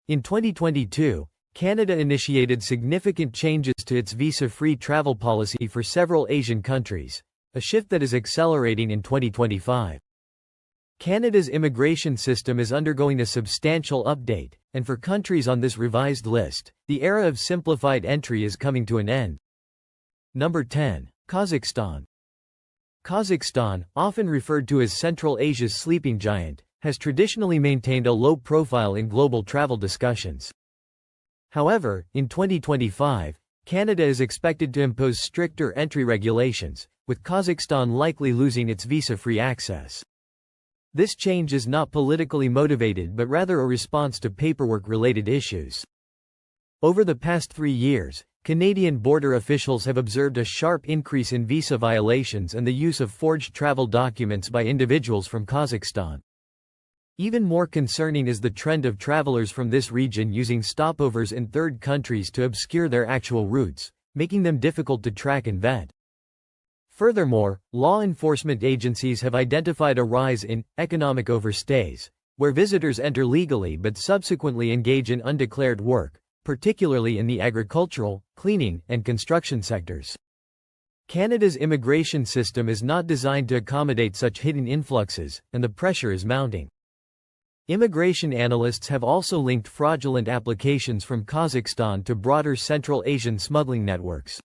In 2022, Canada initiated significant changes to its visa-free travel policy for several Asian countries, a shift that is accelerating in 2025. Canada's immigration system is undergoing a substantial update, and for countries on this revised list, the era of simplified entry is coming to an end. Number 10. Kazakhstan. Kazakhstan, often referred to as Central Asia's sleeping giant, has traditionally maintained a low profile in global travel discussions. However, in 2025, Canada is expected to impose stricter entry regulations, with Kazakhstan likely losing its visa-free access. This change is not politically motivated but rather a response to paperwork-related issues. Over the past 3 years, Canadian border officials have observed a sharp increase in visa violations and the use of forged travel documents by individuals from Kazakhstan. Even more concerning is the trend of travelers from this region using stopovers in third countries to obscure their actual routes, making them difficult to track and vet. Furthermore, law enforcement agencies have identified a rise in economic overstays, where visitors enter legally but subsequently engage in undeclared work, particularly in the agricultural, cleaning, and construction sectors. Canada's immigration system is not designed to accommodate such hidden influxes, and the pressure is mounting. Immigration analysts have also linked fraudulent applications from Kazakhstan to broader Central Asian smuggling networks.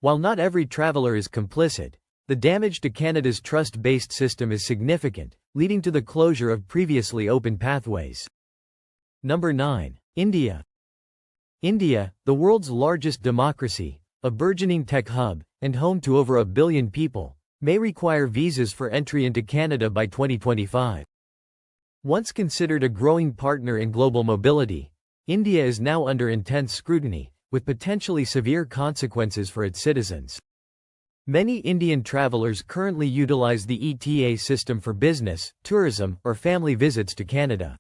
While not every traveler is complicit, the damage to Canada's trust-based system is significant, leading to the closure of previously open pathways. Number 9. India. India, the world's largest democracy, a burgeoning tech hub, and home to over 1 billion people, may require visas for entry into Canada by 2025. Once considered a growing partner in global mobility, India is now under intense scrutiny, with potentially severe consequences for its citizens. Many Indian travelers currently utilize the ETA system for business, tourism, or family visits to Canada.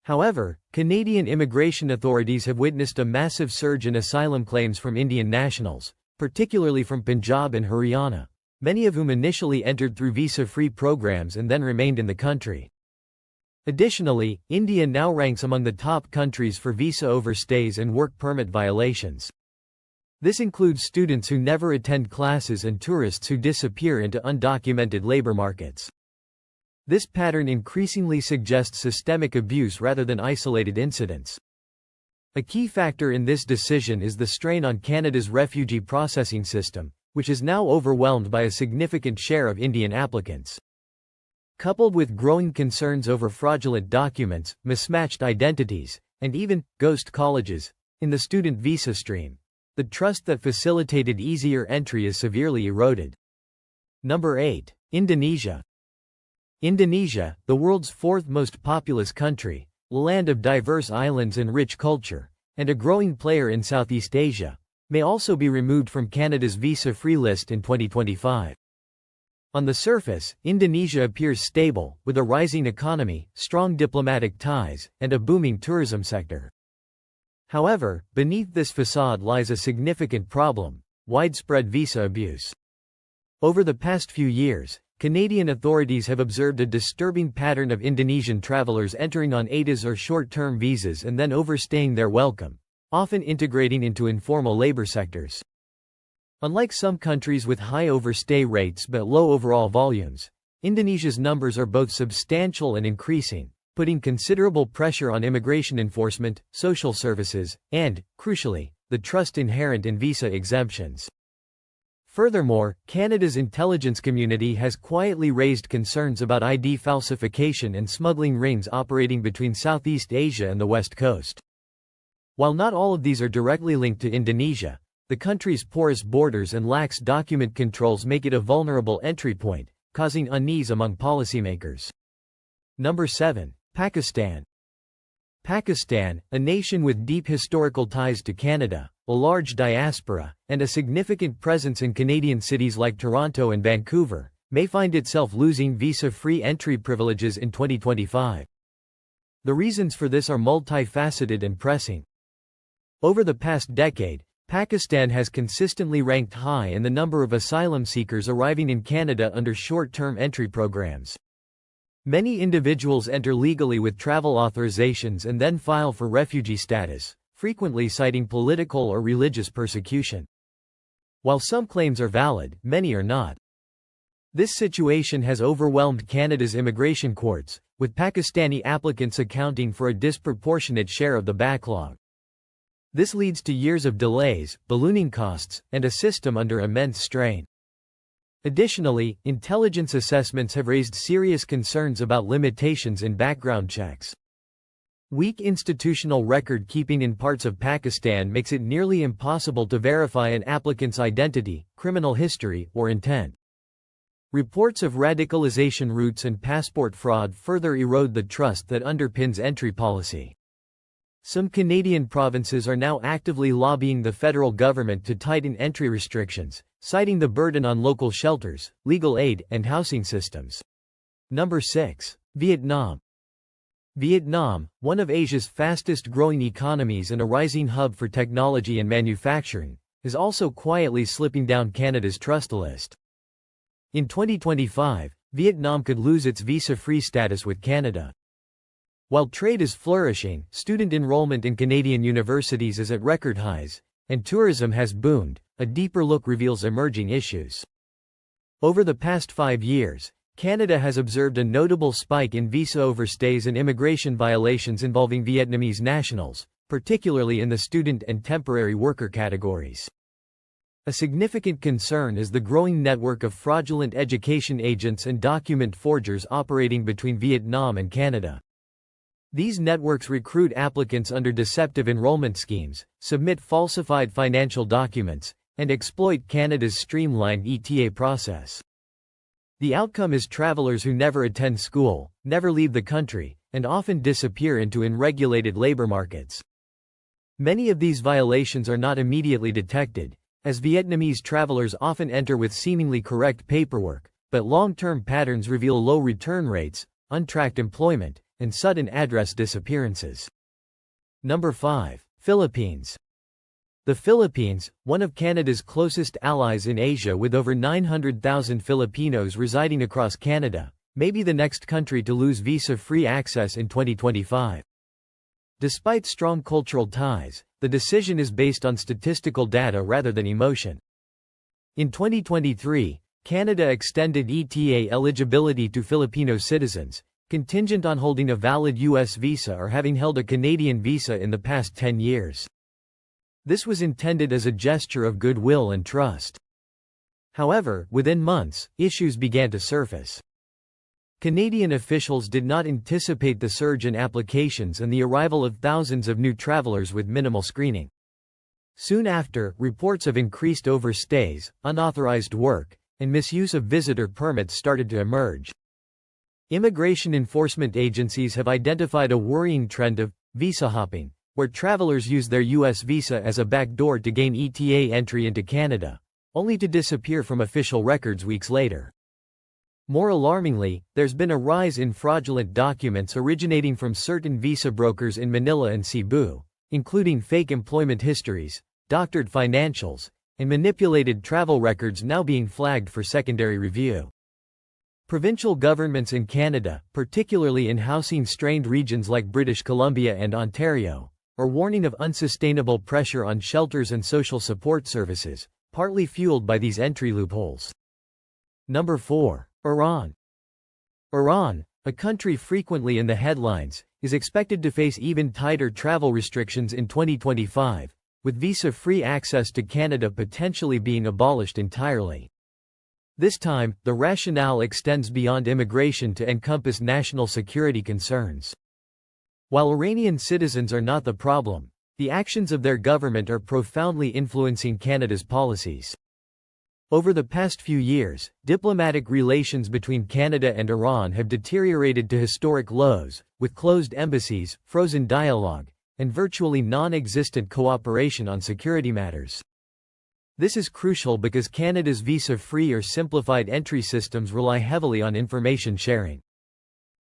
However, Canadian immigration authorities have witnessed a massive surge in asylum claims from Indian nationals, particularly from Punjab and Haryana, many of whom initially entered through visa-free programs and then remained in the country. Additionally, India now ranks among the top countries for visa overstays and work permit violations. This includes students who never attend classes and tourists who disappear into undocumented labor markets. This pattern increasingly suggests systemic abuse rather than isolated incidents. A key factor in this decision is the strain on Canada's refugee processing system, which is now overwhelmed by a significant share of Indian applicants. Coupled with growing concerns over fraudulent documents, mismatched identities, and even ghost colleges in the student visa stream, the trust that facilitated easier entry is severely eroded. Number 8. Indonesia. Indonesia, the world's fourth most populous country, a land of diverse islands and rich culture, and a growing player in Southeast Asia, may also be removed from Canada's visa-free list in 2025. On the surface, Indonesia appears stable, with a rising economy, strong diplomatic ties, and a booming tourism sector. However, beneath this facade lies a significant problem: widespread visa abuse. Over the past few years, Canadian authorities have observed a disturbing pattern of Indonesian travelers entering on ATAs or short-term visas and then overstaying their welcome, often integrating into informal labor sectors. Unlike some countries with high overstay rates but low overall volumes, Indonesia's numbers are both substantial and increasing, putting considerable pressure on immigration enforcement, social services, and, crucially, the trust inherent in visa exemptions. Furthermore, Canada's intelligence community has quietly raised concerns about ID falsification and smuggling rings operating between Southeast Asia and the West Coast. While not all of these are directly linked to Indonesia, the country's porous borders and lax document controls make it a vulnerable entry point, causing unease among policymakers. Number 7. Pakistan. Pakistan, a nation with deep historical ties to Canada, a large diaspora, and a significant presence in Canadian cities like Toronto and Vancouver, may find itself losing visa-free entry privileges in 2025. The reasons for this are multifaceted and pressing. Over the past decade, Pakistan has consistently ranked high in the number of asylum seekers arriving in Canada under short-term entry programs. Many individuals enter legally with travel authorizations and then file for refugee status, frequently citing political or religious persecution. While some claims are valid, many are not. This situation has overwhelmed Canada's immigration courts, with Pakistani applicants accounting for a disproportionate share of the backlog. This leads to years of delays, ballooning costs, and a system under immense strain. Additionally, intelligence assessments have raised serious concerns about limitations in background checks. Weak institutional record-keeping in parts of Pakistan makes it nearly impossible to verify an applicant's identity, criminal history, or intent. Reports of radicalization routes and passport fraud further erode the trust that underpins entry policy. Some Canadian provinces are now actively lobbying the federal government to tighten entry restrictions, citing the burden on local shelters, legal aid, and housing systems. Number 6. Vietnam. Vietnam, one of Asia's fastest-growing economies and a rising hub for technology and manufacturing, is also quietly slipping down Canada's trust list. In 2025, Vietnam could lose its visa-free status with Canada. While trade is flourishing, student enrollment in Canadian universities is at record highs, and tourism has boomed. A deeper look reveals emerging issues. Over the past 5 years, Canada has observed a notable spike in visa overstays and immigration violations involving Vietnamese nationals, particularly in the student and temporary worker categories. A significant concern is the growing network of fraudulent education agents and document forgers operating between Vietnam and Canada. These networks recruit applicants under deceptive enrollment schemes, submit falsified financial documents, and exploit Canada's streamlined ETA process. The outcome is travelers who never attend school, never leave the country, and often disappear into unregulated labor markets. Many of these violations are not immediately detected, as Vietnamese travelers often enter with seemingly correct paperwork, but long-term patterns reveal low return rates, untracked employment, and sudden address disappearances. Number 5. Philippines. The Philippines, one of Canada's closest allies in Asia with over 900,000 Filipinos residing across Canada, may be the next country to lose visa-free access in 2025. Despite strong cultural ties, the decision is based on statistical data rather than emotion. In 2023, Canada extended ETA eligibility to Filipino citizens, contingent on holding a valid U.S. visa or having held a Canadian visa in the past 10 years. This was intended as a gesture of goodwill and trust. However, within months, issues began to surface. Canadian officials did not anticipate the surge in applications and the arrival of thousands of new travelers with minimal screening. Soon after, reports of increased overstays, unauthorized work, and misuse of visitor permits started to emerge. Immigration enforcement agencies have identified a worrying trend of visa hopping, where travelers use their U.S. visa as a backdoor to gain ETA entry into Canada, only to disappear from official records weeks later. More alarmingly, there's been a rise in fraudulent documents originating from certain visa brokers in Manila and Cebu, including fake employment histories, doctored financials, and manipulated travel records now being flagged for secondary review. Provincial governments in Canada, particularly in housing-strained regions like British Columbia and Ontario, are warning of unsustainable pressure on shelters and social support services, partly fueled by these entry loopholes. Number 4. Iran. Iran, a country frequently in the headlines, is expected to face even tighter travel restrictions in 2025, with visa-free access to Canada potentially being abolished entirely. This time, the rationale extends beyond immigration to encompass national security concerns. While Iranian citizens are not the problem, the actions of their government are profoundly influencing Canada's policies. Over the past few years, diplomatic relations between Canada and Iran have deteriorated to historic lows, with closed embassies, frozen dialogue, and virtually non-existent cooperation on security matters. This is crucial because Canada's visa-free or simplified entry systems rely heavily on information sharing.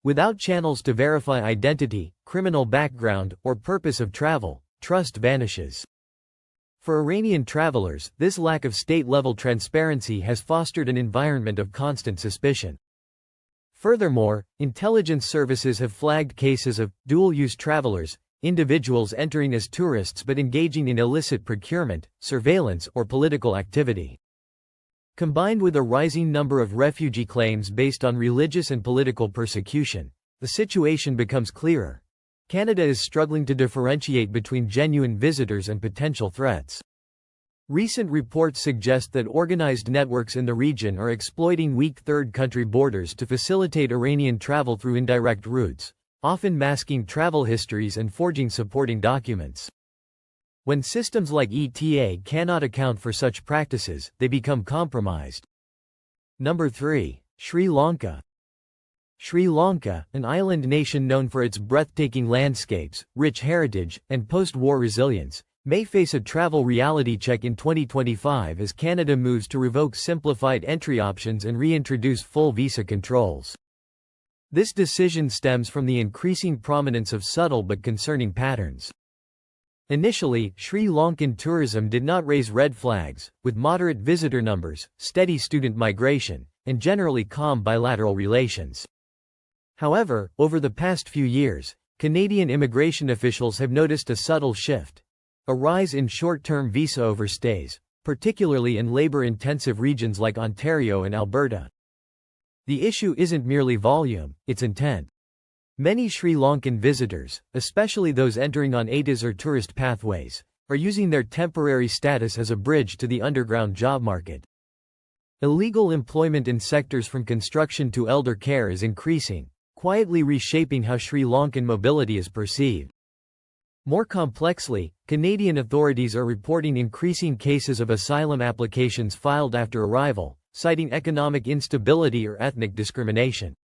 Without channels to verify identity, criminal background, or purpose of travel, trust vanishes. For Iranian travelers, this lack of state-level transparency has fostered an environment of constant suspicion. Furthermore, intelligence services have flagged cases of dual-use travelers, individuals entering as tourists but engaging in illicit procurement, surveillance, or political activity. Combined with a rising number of refugee claims based on religious and political persecution, the situation becomes clearer. Canada is struggling to differentiate between genuine visitors and potential threats. Recent reports suggest that organized networks in the region are exploiting weak third-country borders to facilitate Iranian travel through indirect routes, often masking travel histories and forging supporting documents. When systems like ETA cannot account for such practices, they become compromised. Number 3. Sri Lanka. Sri Lanka, an island nation known for its breathtaking landscapes, rich heritage, and post-war resilience, may face a travel reality check in 2025 as Canada moves to revoke simplified entry options and reintroduce full visa controls. This decision stems from the increasing prominence of subtle but concerning patterns. Initially, Sri Lankan tourism did not raise red flags, with moderate visitor numbers, steady student migration, and generally calm bilateral relations. However, over the past few years, Canadian immigration officials have noticed a subtle shift. A rise in short-term visa overstays, particularly in labor-intensive regions like Ontario and Alberta. The issue isn't merely volume, it's intent. Many Sri Lankan visitors, especially those entering on ATAs or tourist pathways, are using their temporary status as a bridge to the underground job market. Illegal employment in sectors from construction to elder care is increasing, quietly reshaping how Sri Lankan mobility is perceived. More complexly, Canadian authorities are reporting increasing cases of asylum applications filed after arrival, citing economic instability or ethnic discrimination.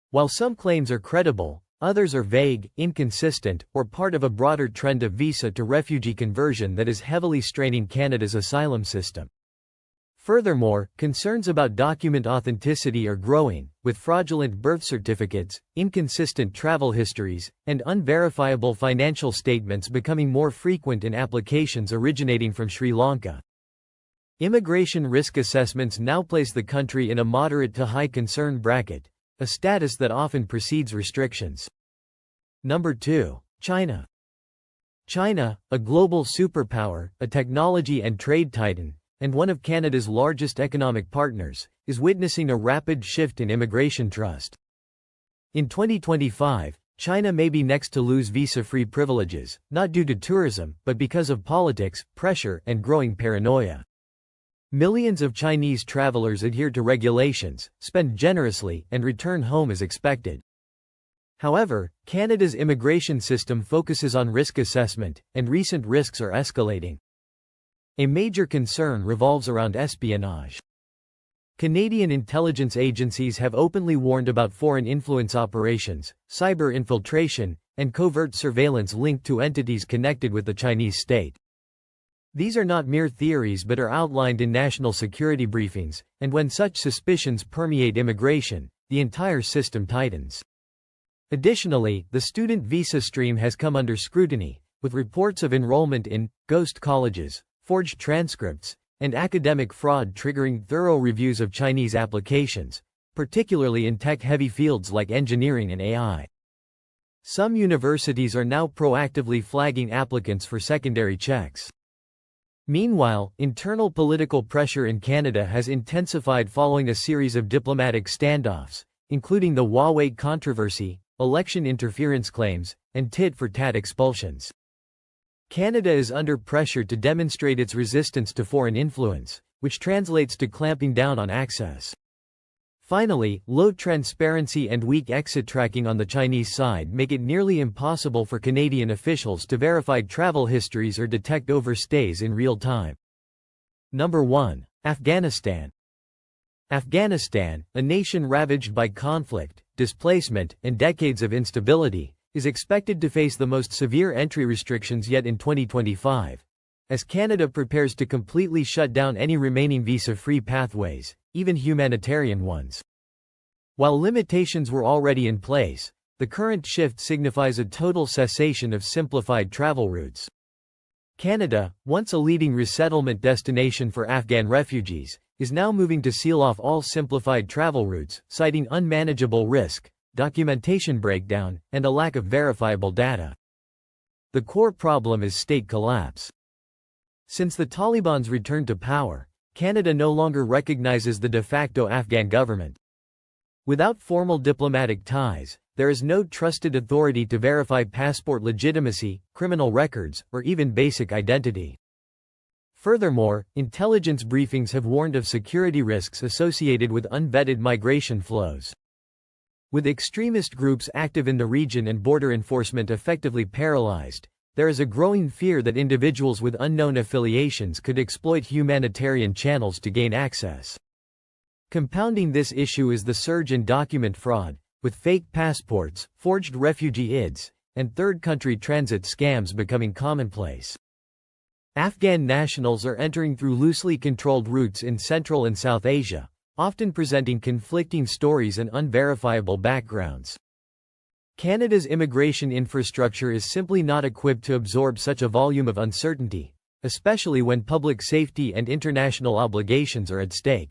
While some claims are credible, others are vague, inconsistent, or part of a broader trend of visa to refugee conversion that is heavily straining Canada's asylum system. Furthermore, concerns about document authenticity are growing, with fraudulent birth certificates, inconsistent travel histories, and unverifiable financial statements becoming more frequent in applications originating from Sri Lanka. Immigration risk assessments now place the country in a moderate to high concern bracket, a status that often precedes restrictions. Number 2. China. China, a global superpower, a technology and trade titan, and one of Canada's largest economic partners, is witnessing a rapid shift in immigration trust. In 2025, China may be next to lose visa-free privileges, not due to tourism, but because of politics, pressure, and growing paranoia. Millions of Chinese travelers adhere to regulations, spend generously, and return home as expected. However, Canada's immigration system focuses on risk assessment, and recent risks are escalating. A major concern revolves around espionage. Canadian intelligence agencies have openly warned about foreign influence operations, cyber infiltration, and covert surveillance linked to entities connected with the Chinese state. These are not mere theories but are outlined in national security briefings, and when such suspicions permeate immigration, the entire system tightens. Additionally, the student visa stream has come under scrutiny, with reports of enrollment in ghost colleges, forged transcripts, and academic fraud triggering thorough reviews of Chinese applications, particularly in tech-heavy fields like engineering and AI. Some universities are now proactively flagging applicants for secondary checks. Meanwhile, internal political pressure in Canada has intensified following a series of diplomatic standoffs, including the Huawei controversy, election interference claims, and tit-for-tat expulsions. Canada is under pressure to demonstrate its resistance to foreign influence, which translates to clamping down on access. Finally, low transparency and weak exit tracking on the Chinese side make it nearly impossible for Canadian officials to verify travel histories or detect overstays in real time. Number 1. Afghanistan. Afghanistan, a nation ravaged by conflict, displacement, and decades of instability, is expected to face the most severe entry restrictions yet in 2025, as Canada prepares to completely shut down any remaining visa-free pathways, even humanitarian ones. While limitations were already in place, the current shift signifies a total cessation of simplified travel routes. Canada, once a leading resettlement destination for Afghan refugees, is now moving to seal off all simplified travel routes, citing unmanageable risk, documentation breakdown, and a lack of verifiable data. The core problem is state collapse. Since the Taliban's return to power, Canada no longer recognizes the de facto Afghan government. Without formal diplomatic ties, there is no trusted authority to verify passport legitimacy, criminal records, or even basic identity. Furthermore, intelligence briefings have warned of security risks associated with unvetted migration flows. With extremist groups active in the region and border enforcement effectively paralyzed, there is a growing fear that individuals with unknown affiliations could exploit humanitarian channels to gain access. Compounding this issue is the surge in document fraud, with fake passports, forged refugee IDs, and third-country transit scams becoming commonplace. Afghan nationals are entering through loosely controlled routes in Central and South Asia, often presenting conflicting stories and unverifiable backgrounds. Canada's immigration infrastructure is simply not equipped to absorb such a volume of uncertainty, especially when public safety and international obligations are at stake.